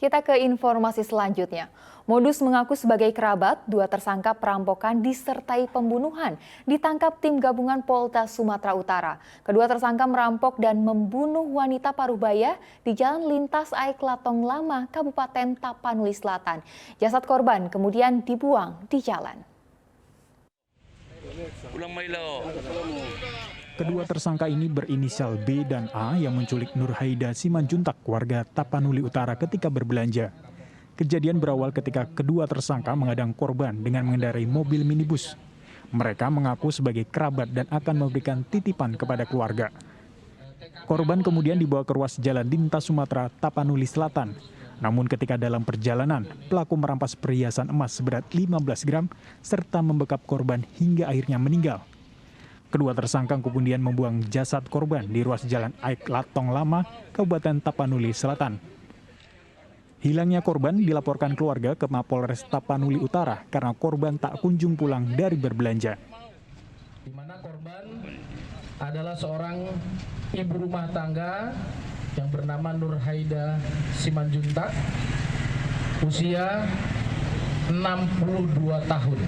Kita ke informasi selanjutnya. Modus mengaku sebagai kerabat, dua tersangka perampokan disertai pembunuhan ditangkap tim gabungan Polda Sumatera Utara. Kedua tersangka merampok dan membunuh wanita Parubaya di Jalan Lintas Aik Latong Lama, Kabupaten Tapanuli Selatan. Jasad korban kemudian dibuang di jalan. Kedua tersangka ini berinisial B dan A yang menculik Nurhaida Simanjuntak, warga Tapanuli Utara ketika berbelanja. Kejadian berawal ketika kedua tersangka menghadang korban dengan mengendarai mobil minibus. Mereka mengaku sebagai kerabat dan akan memberikan titipan kepada keluarga. Korban kemudian dibawa ke ruas jalan Lintas Sumatera, Tapanuli Selatan. Namun ketika dalam perjalanan, pelaku merampas perhiasan emas seberat 15 gram serta membekap korban hingga akhirnya meninggal. Kedua tersangka kemudian membuang jasad korban di ruas jalan Aik Latong Lama, Kabupaten Tapanuli Selatan. Hilangnya korban dilaporkan keluarga ke Mapolres Tapanuli Utara karena korban tak kunjung pulang dari berbelanja. Di mana korban adalah seorang ibu rumah tangga yang bernama Nurhaida Simanjuntak, usia 62 tahun.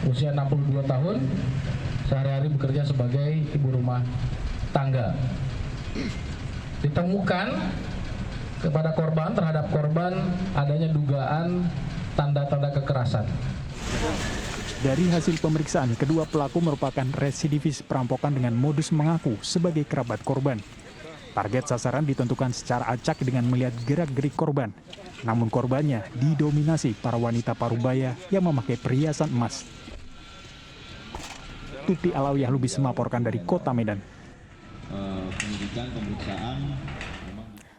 Usia 62 tahun. Sehari-hari bekerja sebagai ibu rumah tangga. Ditemukan kepada korban, terhadap korban adanya dugaan tanda-tanda kekerasan. Dari hasil pemeriksaan, kedua pelaku merupakan residivis perampokan dengan modus mengaku sebagai kerabat korban. Target sasaran ditentukan secara acak dengan melihat gerak-gerik korban. Namun korbannya didominasi para wanita Parubaya yang memakai perhiasan emas. Tuti Alawiyah Lubis melaporkan dari Kota Medan.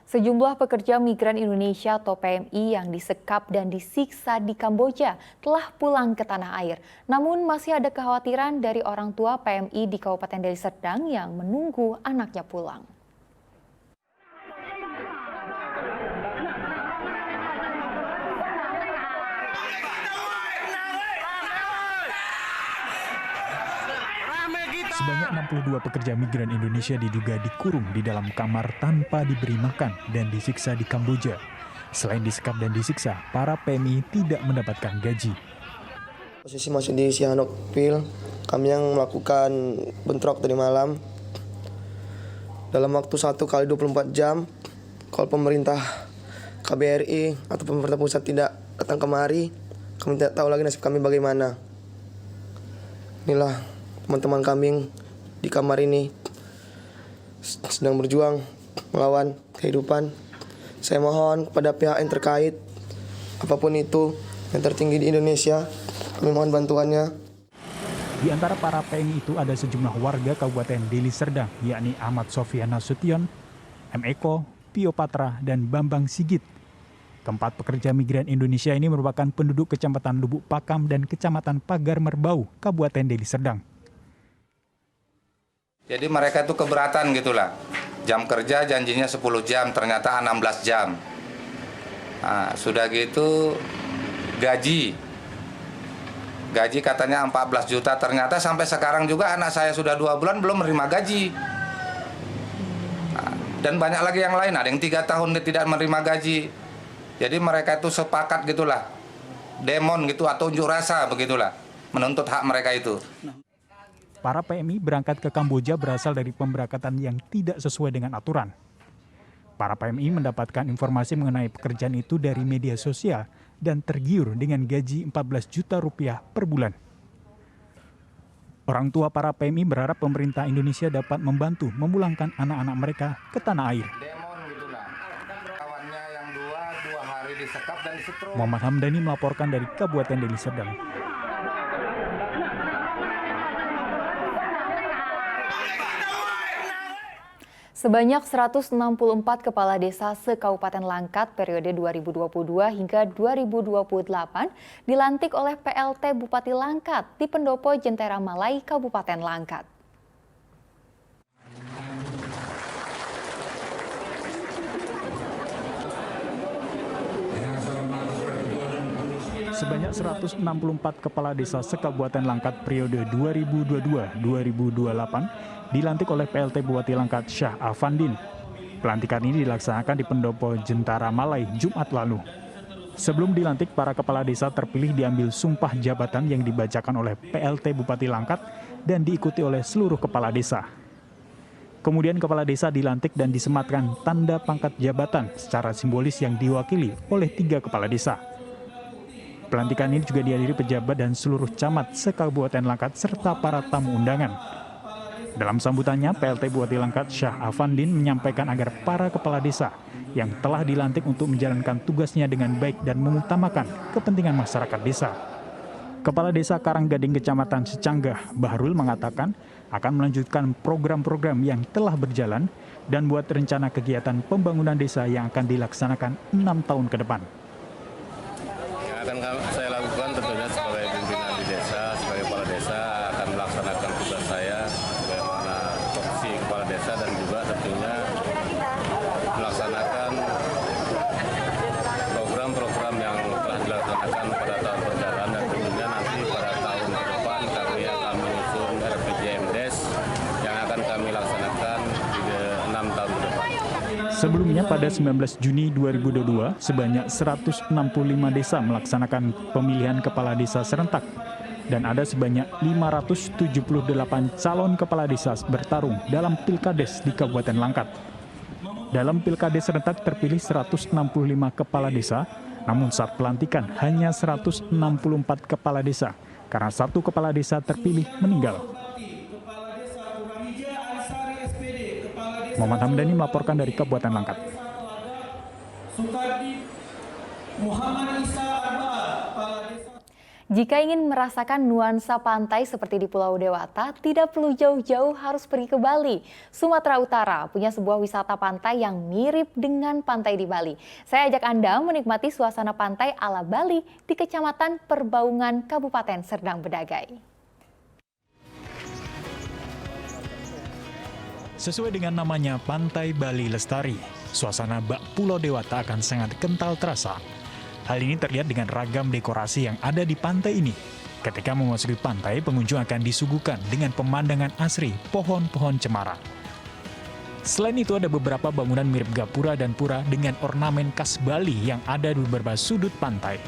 Sejumlah pekerja migran Indonesia atau PMI yang disekap dan disiksa di Kamboja telah pulang ke tanah air. Namun masih ada kekhawatiran dari orang tua PMI di Kabupaten Deli Serdang yang menunggu anaknya pulang. Sebanyak 62 pekerja migran Indonesia diduga dikurung di dalam kamar tanpa diberi makan dan disiksa di Kamboja. Selain disekap dan disiksa, para PMI tidak mendapatkan gaji. Posisi masih di Sihanoukville, kami yang melakukan bentrok tadi malam. Dalam waktu 1 kali 24 jam, kalau pemerintah KBRI atau pemerintah pusat tidak datang kemari, kami tidak tahu lagi nasib kami bagaimana. Inilah teman-teman kami di kamar ini sedang berjuang melawan kehidupan. Saya mohon pada pihak yang terkait, apapun itu yang tertinggi di Indonesia, kami mohon bantuannya. Di antara para PMI itu ada sejumlah warga Kabupaten Deli Serdang, yakni Ahmad Sofian Nasution, M. Eko, Pio Patra, dan Bambang Sigit. Keempat pekerja migran Indonesia ini merupakan penduduk Kecamatan Lubuk Pakam dan Kecamatan Pagar Merbau, Kabupaten Deli Serdang. Jadi mereka itu keberatan gitulah. Jam kerja janjinya 10 jam, ternyata 16 jam. Nah, sudah gitu gaji katanya 14 juta, ternyata sampai sekarang juga anak saya sudah 2 bulan belum menerima gaji. Nah, dan banyak lagi yang lain, ada yang 3 tahun tidak menerima gaji. Jadi mereka itu sepakat gitulah, demon gitu atau unjuk rasa begitulah, menuntut hak mereka itu. Para PMI berangkat ke Kamboja berasal dari pemberangkatan yang tidak sesuai dengan aturan. Para PMI mendapatkan informasi mengenai pekerjaan itu dari media sosial dan tergiur dengan gaji 14 juta rupiah per bulan. Orang tua para PMI berharap pemerintah Indonesia dapat membantu memulangkan anak-anak mereka ke tanah air. Muhammad Hamdani melaporkan dari Kabupaten Deli Serdang. Sebanyak 164 kepala desa se-Kabupaten Langkat periode 2022 hingga 2028 dilantik oleh PLT Bupati Langkat di Pendopo Jentera Malai, Kabupaten Langkat. Sebanyak 164 kepala desa se-Kabupaten Langkat periode 2022-2028 dilantik oleh PLT Bupati Langkat Syah Afandin. Pelantikan ini dilaksanakan di Pendopo Jentara Malai Jumat lalu. Sebelum dilantik, para kepala desa terpilih diambil sumpah jabatan yang dibacakan oleh PLT Bupati Langkat dan diikuti oleh seluruh kepala desa. Kemudian kepala desa dilantik dan disematkan tanda pangkat jabatan secara simbolis yang diwakili oleh 3 kepala desa. Pelantikan ini juga dihadiri pejabat dan seluruh camat se-Kabupaten Langkat serta para tamu undangan. Dalam sambutannya, PLT Bupati Langkat Syah Afandin menyampaikan agar para kepala desa yang telah dilantik untuk menjalankan tugasnya dengan baik dan mengutamakan kepentingan masyarakat desa. Kepala Desa Karanggading Kecamatan Secanggah, Bahrul, mengatakan akan melanjutkan program-program yang telah berjalan dan buat rencana kegiatan pembangunan desa yang akan dilaksanakan 6 tahun ke depan. Yang akan saya lakukan tentunya sebagai pimpinan di desa, sebagai kepala desa akan melaksanakan tugas saya sebagaimana tupoksi kepala desa dan juga tentunya melaksanakan program-program yang telah dilaksanakan pada tahun berjalan dan tentunya nanti pada tahun ke depan kami akan menyusun RPJMDes yang akan kami laksanakan di 6 tahun ke depan. Sebelumnya pada 19 Juni 2022, sebanyak 165 desa melaksanakan pemilihan kepala desa serentak dan ada sebanyak 578 calon kepala desa bertarung dalam Pilkades di Kabupaten Langkat. Dalam Pilkades serentak terpilih 165 kepala desa, namun saat pelantikan hanya 164 kepala desa karena 1 kepala desa terpilih meninggal. Muhammad Hamdani melaporkan dari Kabupaten Langkat. Jika ingin merasakan nuansa pantai seperti di Pulau Dewata, tidak perlu jauh-jauh harus pergi ke Bali. Sumatera Utara punya sebuah wisata pantai yang mirip dengan pantai di Bali. Saya ajak Anda menikmati suasana pantai ala Bali di Kecamatan Perbaungan, Kabupaten Serdang Bedagai. Sesuai dengan namanya Pantai Bali Lestari, suasana bak Pulau Dewata akan sangat kental terasa. Hal ini terlihat dengan ragam dekorasi yang ada di pantai ini. Ketika memasuki pantai, pengunjung akan disuguhkan dengan pemandangan asri pohon-pohon cemara. Selain itu ada beberapa bangunan mirip gapura dan pura dengan ornamen khas Bali yang ada di beberapa sudut pantai.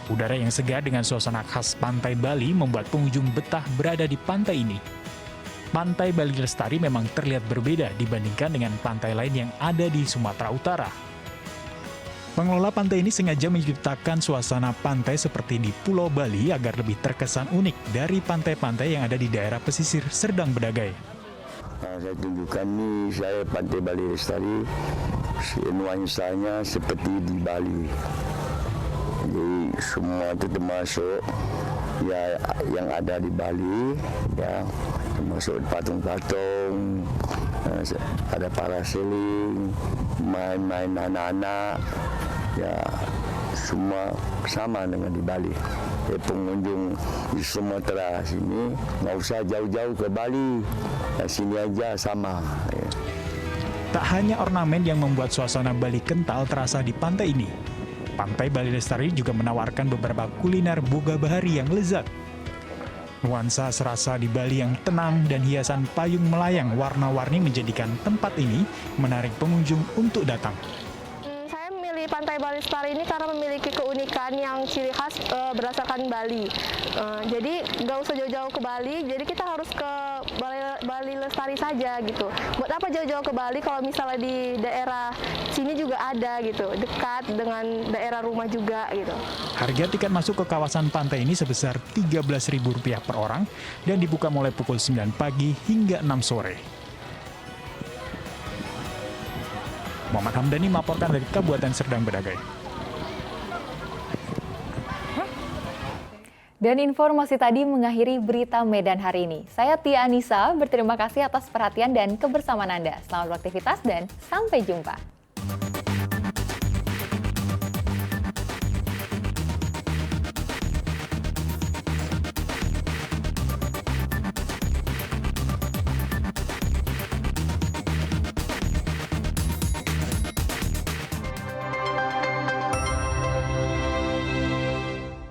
Udara yang segar dengan suasana khas pantai Bali membuat pengunjung betah berada di pantai ini. Pantai Bali Lestari memang terlihat berbeda dibandingkan dengan pantai lain yang ada di Sumatera Utara. Pengelola pantai ini sengaja menciptakan suasana pantai seperti di Pulau Bali agar lebih terkesan unik dari pantai-pantai yang ada di daerah pesisir Serdang Bedagai. Saya tunjukkan nih, saya Pantai Bali Lestari, nuansanya seperti di Bali. Jadi semua itu termasuk ya yang ada di Bali, ya termasuk patung-patung, ada parasailing, main-main anak-anak, ya semua sama dengan di Bali. Pengunjung di Sumatera sini nggak usah jauh-jauh ke Bali, ya, sini aja sama. Ya. Tak hanya ornamen yang membuat suasana Bali kental terasa di pantai ini, Pantai Bali Lestari juga menawarkan beberapa kuliner boga bahari yang lezat. Nuansa serasa di Bali yang tenang dan hiasan payung melayang warna-warni menjadikan tempat ini menarik pengunjung untuk datang. Saya memilih Pantai Bali Lestari ini karena memiliki keunikan yang ciri khas berdasarkan Bali. Jadi nggak usah jauh-jauh ke Bali, jadi kita harus ke Bali Lestari saja gitu. Buat apa jauh-jauh ke Bali kalau misalnya di daerah sini juga ada gitu, dekat dengan daerah rumah juga gitu. Harga tiket masuk ke kawasan pantai ini sebesar Rp13.000 per orang dan dibuka mulai pukul 9 pagi hingga 6 sore. Muhammad Hamdani melaporkan dari Kabupaten Serdang Bedagai. Dan informasi tadi mengakhiri berita Medan hari ini. Saya Tia Anissa, berterima kasih atas perhatian dan kebersamaan Anda. Selamat beraktivitas dan sampai jumpa.